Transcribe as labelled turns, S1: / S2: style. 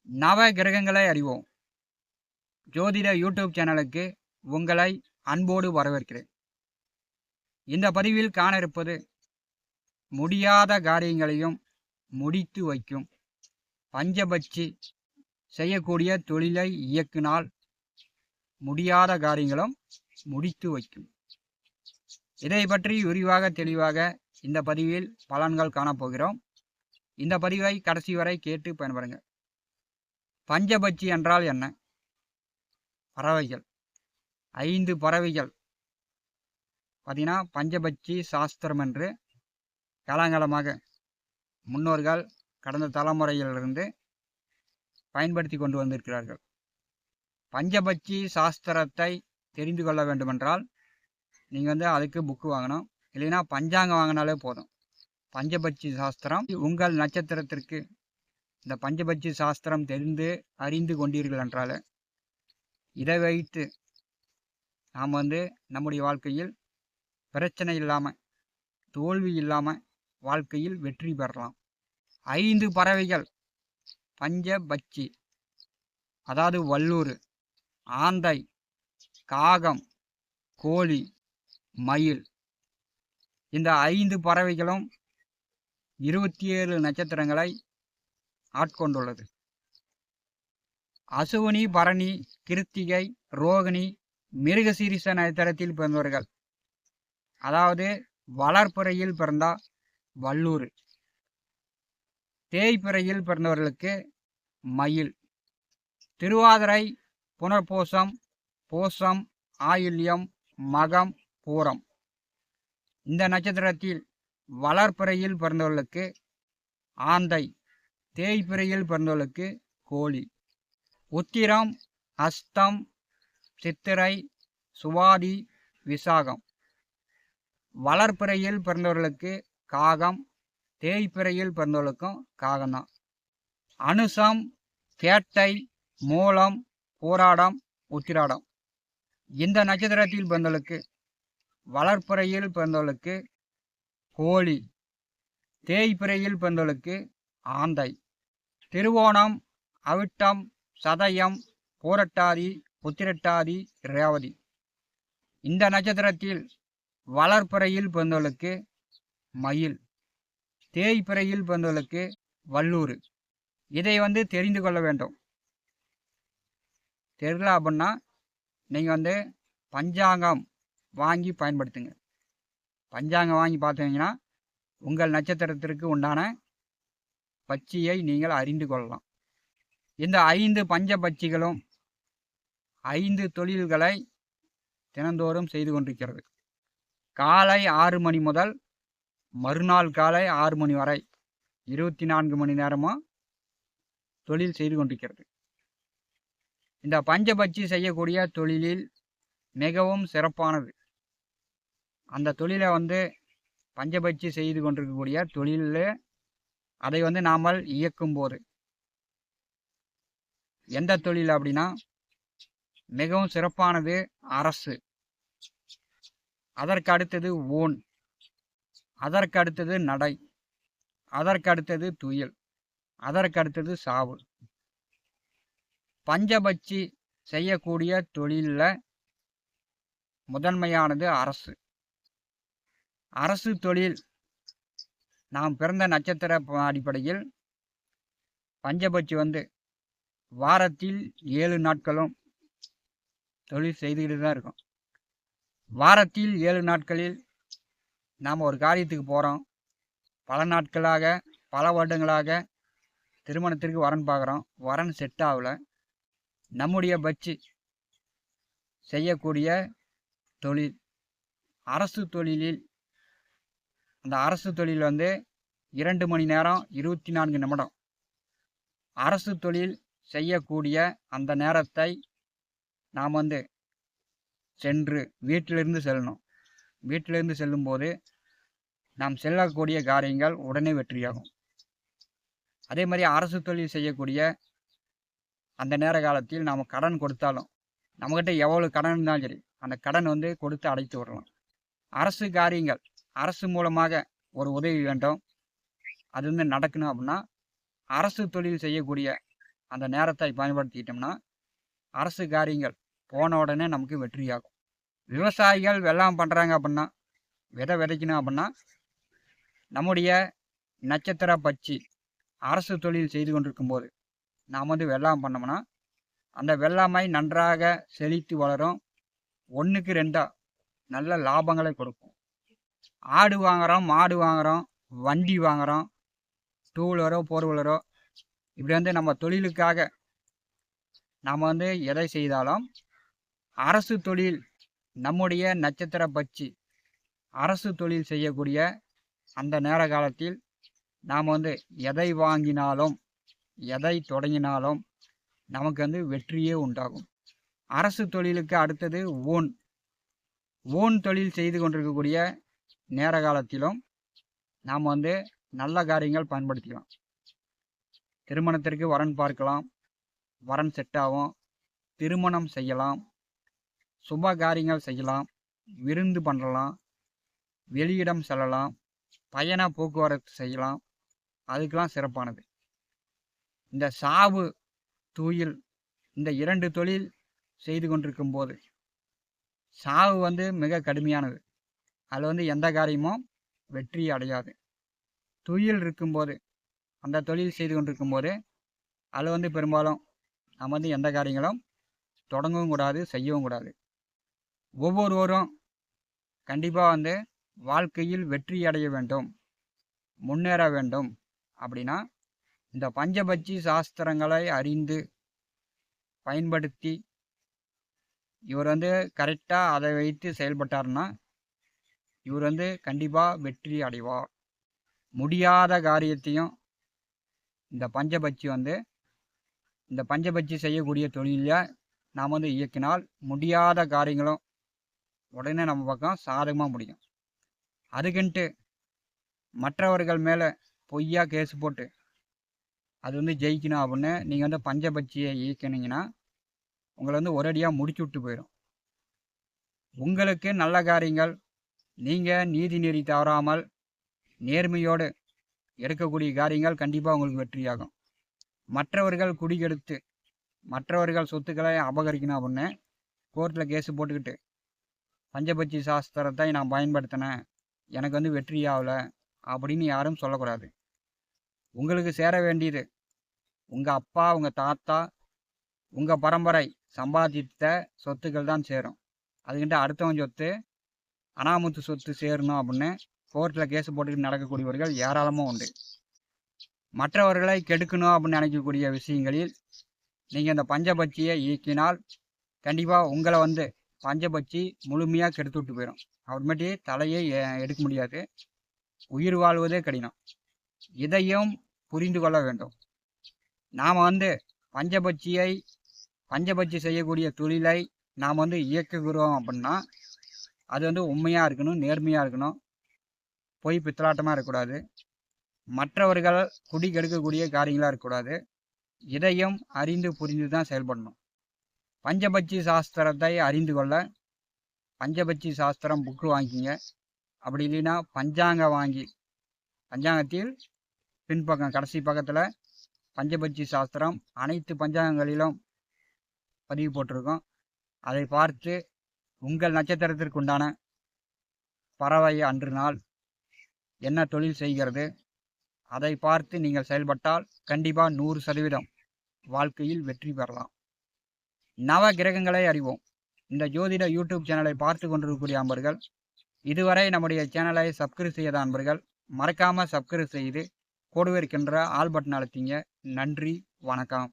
S1: நவ கிரகங்களை அறிவோம் ஜோதிட யூடியூப் சேனலுக்கு உங்களை அன்போடு வரவேற்கிறேன். இந்த பதிவில் காண இருப்பது முடியாத காரியங்களையும் முடித்து வைக்கும் பஞ்சபட்சி செய்யக்கூடிய தொழிலை இயக்கினால் முடியாத காரியங்களும் முடித்து வைக்கும். இதை பற்றி விரிவாக தெளிவாக இந்த பதிவில் பலன்கள் காணப்போகிறோம். இந்த பதிவை கடைசி வரை கேட்டு பயன்படுங்க. பஞ்சபட்சி என்றால் என்ன? பறவைகள், 5 பறவைகள் பார்த்தீங்கன்னா பஞ்சபட்சி சாஸ்திரம் என்று காலங்காலமாக முன்னோர்கள் கடந்த தலைமுறையிலிருந்து பயன்படுத்தி கொண்டு வந்திருக்கிறார்கள். பஞ்சபட்சி சாஸ்திரத்தை தெரிந்து கொள்ள வேண்டுமென்றால் நீங்கள் அதுக்கு புக்கு வாங்கணும், இல்லைன்னா பஞ்சாங்கம் வாங்கினாலே போதும். பஞ்சபட்சி சாஸ்திரம் உங்கள் நட்சத்திரத்திற்கு இந்த பஞ்சபட்சி சாஸ்திரம் தெரிந்து அறிந்து கொண்டீர்கள் என்றால் இதை வைத்து நாம் நம்முடைய வாழ்க்கையில் பிரச்சனை இல்லாமல் தோல்வி இல்லாமல் வாழ்க்கையில் வெற்றி பெறலாம். 5 பறவைகள் பஞ்சபட்சி, அதாவது வல்லூர், ஆந்தை, காகம், கோழி, மயில், இந்த 5 பறவைகளும் 27 நட்சத்திரங்களை ஆட்கொண்டுள்ளது. அசுவினி, பரணி, கிருத்திகை, ரோகிணி, மிருகசீரிஷ நட்சத்திரத்தில் பிறந்தவர்கள், அதாவது வளர்ப்புறையில் பிறந்தா வல்லூர், தேய்பிறையில் பிறந்தவர்களுக்கு மயில், திருவாதிரை, புனர்பூசம், பூசம், ஆயில்யம், மகம், பூரம் இந்த நட்சத்திரத்தில் வளர்ப்புறையில் பிறந்தவர்களுக்கு ஆந்தை, தேய்பிறையில் பிறந்தவர்களுக்கு கோழி, உத்திரம், அஸ்தம், சித்திரை, சுவாதி, விசாகம் வளர்ப்பிறையில் பிறந்தவர்களுக்கு காகம், தேய்பிறையில் பிறந்தவர்களுக்கும் காகம்தான். அனுசம், கேட்டை, மூலம், போராடம், உத்திராடம் இந்த நட்சத்திரத்தில் பிறந்தவர்களுக்கு வளர்ப்புறையில் பிறந்தவர்களுக்கு கோழி, தேய்பிறையில் பிறந்தவர்களுக்கு ஆந்தை. திருவோணம், அவிட்டம், சதயம், பூரட்டாதி, உத்திரட்டாதி, ரேவதி இந்த நட்சத்திரத்தில் வளர்ப்புறையில் பிறந்தவர்களுக்கு மயில், தேய்பிறையில் பிறந்தவர்களுக்கு வல்லூர். இதை தெரிந்து கொள்ள வேண்டும். தெரியல அப்படின்னா நீங்கள் பஞ்சாங்கம் வாங்கி பயன்படுத்துங்க. பஞ்சாங்கம் வாங்கி பார்த்தீங்கன்னா உங்கள் நட்சத்திரத்திற்கு உண்டான பட்சியை நீங்கள் அறிந்து கொள்ளலாம். இந்த 5 பஞ்சபட்சிகளும் 5 தொழில்களை தினந்தோறும் செய்து கொண்டிருக்கிறது. காலை 6 மணி முதல் மறுநாள் காலை 6 மணி வரை 24 மணி நேரமாக தொழில் செய்து கொண்டிருக்கிறது. இந்த பஞ்சபட்சி செய்யக்கூடிய தொழிலில் மிகவும் சிறப்பானது. அந்த தொழிலை பஞ்சபட்சி செய்து கொண்டிருக்கக்கூடிய தொழிலில் அதை நாம் இயக்கும் போது எந்த தொழில் அப்படின்னா மிகவும் சிறப்பானது அரசு, அதற்கு அடுத்தது ஊன், அதற்கு அடுத்தது நடை, அதற்கு அடுத்தது துயில், அதற்கு அடுத்தது சாவு. பஞ்சபட்சி செய்யக்கூடிய தொழிலில் முதன்மையானது அரசு. அரசு தொழில் நாம் பிறந்த நட்சத்திர அடிப்படையில் பஞ்சபட்சி வாரத்தில் 7 நாட்களும் தொழில் செய்துக்கிட்டு தான் இருக்கும். வாரத்தில் 7 நாட்களில் நாம் ஒரு காரியத்துக்கு போகிறோம், பல நாட்களாக பல வருடங்களாக திருமணத்திற்கு வரன் பார்க்குறோம், வரன் செட் ஆகலை. நம்முடைய பட்சி செய்யக்கூடிய தொழில் அரசு தொழிலில், அந்த அரசு தொழில் 2 மணி நேரம் 24 நிமிடம். அரசு தொழில் செய்யக்கூடிய அந்த நேரத்தை நாம் சென்று வீட்டிலிருந்து செல்லணும். வீட்டிலிருந்து செல்லும்போது நாம் செல்லக்கூடிய காரியங்கள் உடனே வெற்றியாகும். அதே மாதிரி அரசு தொழில் செய்யக்கூடிய அந்த நேர காலத்தில் நாம் கடன் கொடுத்தாலும் நம்மகிட்ட எவ்வளோ கடன் இருந்தாலும் சரி அந்த கடன் கொடுத்து அடைத்து விடலாம். அரசு காரியங்கள், அரசு மூலமாக ஒரு உதவி வேண்டும், அது நடக்கணும் அப்படின்னா அரசு தொழில் செய்யக்கூடிய அந்த நேரத்தை பயன்படுத்திக்கிட்டோம்னா அரசு காரியங்கள் போன உடனே நமக்கு வெற்றியாகும். விவசாயிகள் வெள்ளாமை பண்ணுறாங்க அப்படின்னா, விதை விதைக்கணும் அப்படின்னா, நம்முடைய நட்சத்திர பட்சி அரசு தொழில் செய்து கொண்டிருக்கும் போது நாம் வந்து வெள்ளாமை பண்ணோம்னா அந்த வெள்ளாமை நன்றாக செழித்து வளரும். 1க்கு 2 நல்ல லாபங்களை கொடுக்கும். ஆடு வாங்குகிறோம், மாடு வாங்குகிறோம், வண்டி வாங்குகிறோம், 2 வீலரோ 4 வீலரோ, இப்படி வந்து நம்ம தொழிலுக்காக நாம் வந்து எதை செய்தாலும் அரசு தொழில் நம்முடைய நட்சத்திர பட்சி அரசு தொழில் செய்யக்கூடிய அந்த நேர காலத்தில் நாம் வந்து எதை வாங்கினாலும் எதை தொடங்கினாலும் நமக்கு வந்து வெற்றியே உண்டாகும். அரசு தொழிலுக்கு அடுத்தது ஓன் தொழில் செய்து கொண்டிருக்கக்கூடிய நேர காலத்திலும் நாம் வந்து நல்ல காரியங்கள் பயன்படுத்திக்கலாம். திருமணத்திற்கு வரன் பார்க்கலாம், வரன் செட் ஆகும், திருமணம் செய்யலாம், சுப காரியங்கள் செய்யலாம், விருந்து பண்ணலாம், வெளியிடம் செல்லலாம், பயண போக்குவரத்து செய்யலாம். அதுக்கெல்லாம் சிறப்பானது. இந்த சாவு தொழில் இந்த 2 தொழில் செய்து கொண்டிருக்கும் போது சாவு வந்து மிக கடுமையானது. அதில் வந்து எந்த காரியமும் வெற்றி அடையாது. தொழில் இருக்கும்போது அந்த தொழில் செய்து கொண்டிருக்கும் போது அதில் வந்து பெரும்பாலும் நம்ம வந்து எந்த காரியங்களும் தொடங்கவும் கூடாது, செய்யவும் கூடாது. ஒவ்வொருவரும் கண்டிப்பாக வந்து வாழ்க்கையில் வெற்றி அடைய வேண்டும், முன்னேற வேண்டும் அப்படின்னா இந்த பஞ்சபட்சி சாஸ்திரங்களை அறிந்து பயன்படுத்தி இவர் வந்து கரெக்டாக அதை வைத்து செயல்பட்டார்னா இவர் வந்து கண்டிப்பாக வெற்றி அடைவார். முடியாத காரியத்தையும் இந்த பஞ்சபட்சி செய்யக்கூடிய தொழிலில் நாம் வந்து இயக்கினால் முடியாத காரியங்களும் உடனே நம்ம பக்கம் சாதகமாக முடியும். அதுக்குன்ட்டு மற்றவர்கள் மேலே பொய்யா கேஸ் போட்டு அது வந்து ஜெயிக்கணும் அப்படின்னு நீங்கள் வந்து பஞ்சபட்சியை இயக்கினீங்கன்னா உங்களை வந்து ஒரேடியாக முடிச்சு விட்டு போயிடும். உங்களுக்கு நல்ல காரியங்கள் நீங்கள் நீதி நெறி தவறாமல் நேர்மையோடு எடுக்கக்கூடிய காரியங்கள் கண்டிப்பாக உங்களுக்கு வெற்றியாகும். மற்றவர்கள் குடிகெடுத்து மற்றவர்கள் சொத்துக்களை அபகரிக்கணும் அப்படின்னு கோர்ட்டில் கேஸு போட்டுக்கிட்டு பஞ்சபட்சி சாஸ்திரத்தை நான் பயன்படுத்தினேன், எனக்கு வந்து வெற்றி ஆகலை அப்படின்னு யாரும் சொல்லக்கூடாது. உங்களுக்கு சேர வேண்டியது உங்கள் அப்பா, உங்கள் தாத்தா, உங்கள் பரம்பரை சம்பாதித்த சொத்துக்கள் தான் சேரும். அதுக்கிட்ட அடுத்தவன் சொத்து, அனாமுத்து சொத்து சேரணும் அப்படின்னு கோர்ட்டில் கேஸு போட்டுக்கிட்டு நடக்கக்கூடியவர்கள் ஏராளமாக உண்டு. மற்றவர்களை கெடுக்கணும் அப்படின்னு நினைக்கக்கூடிய விஷயங்களில் நீங்கள் இந்த பஞ்சபட்சியை இயக்கினால் கண்டிப்பாக உங்களை வந்து பஞ்சபட்சி முழுமையாக கெடுத்து விட்டு போயிடும். அப்புறமேட்டி தலையை எடுக்க முடியாது, உயிர் வாழ்வதே கடினம். இதையும் புரிந்து கொள்ள வேண்டும். நாம் வந்து பஞ்சபட்சி செய்யக்கூடிய தொழிலை நாம் வந்து இயக்குகிறோம் அப்படின்னா அது வந்து உண்மையாக இருக்கணும், நேர்மையாக இருக்கணும், பொய் பித்தலாட்டமாக இருக்கக்கூடாது, மற்றவர்கள் குடி கெடுக்கக்கூடிய காரியங்களாக இருக்கக்கூடாது. இதையும் அறிந்து புரிந்து தான் செயல்படணும். பஞ்சபட்சி சாஸ்திரத்தை அறிந்து கொள்ள பஞ்சபட்சி சாஸ்திரம் புக்கு வாங்கிக்கிங்க. அப்படி இல்லைன்னா பஞ்சாங்கம் வாங்கி, பஞ்சாங்கத்தில் பின்பக்கம் கடைசி பக்கத்தில் பஞ்சபட்சி சாஸ்திரம் அனைத்து பஞ்சாங்கங்களிலும் பதிவு போட்டிருக்கோம். அதை பார்த்து உங்கள் நட்சத்திரத்திற்கு உண்டான பறவை அன்று நாள் என்ன தொழில் செய்கிறது அதை பார்த்து நீங்கள் செயல்பட்டால் கண்டிப்பாக 100% வாழ்க்கையில் வெற்றி பெறலாம். நவ கிரகங்களை அறிவோம். இந்த ஜோதிட யூடியூப் சேனலை பார்த்து கொண்டிருக்கக்கூடிய அன்பர்கள், இதுவரை நம்முடைய சேனலை சப்ஸ்கிரைப் செய்யாத அன்பர்கள் மறக்காமல் சப்ஸ்கிரைப் செய்து கூடவே இருக்கின்ற ஆல் பட்டன் அழுத்திங்க. நன்றி, வணக்கம்.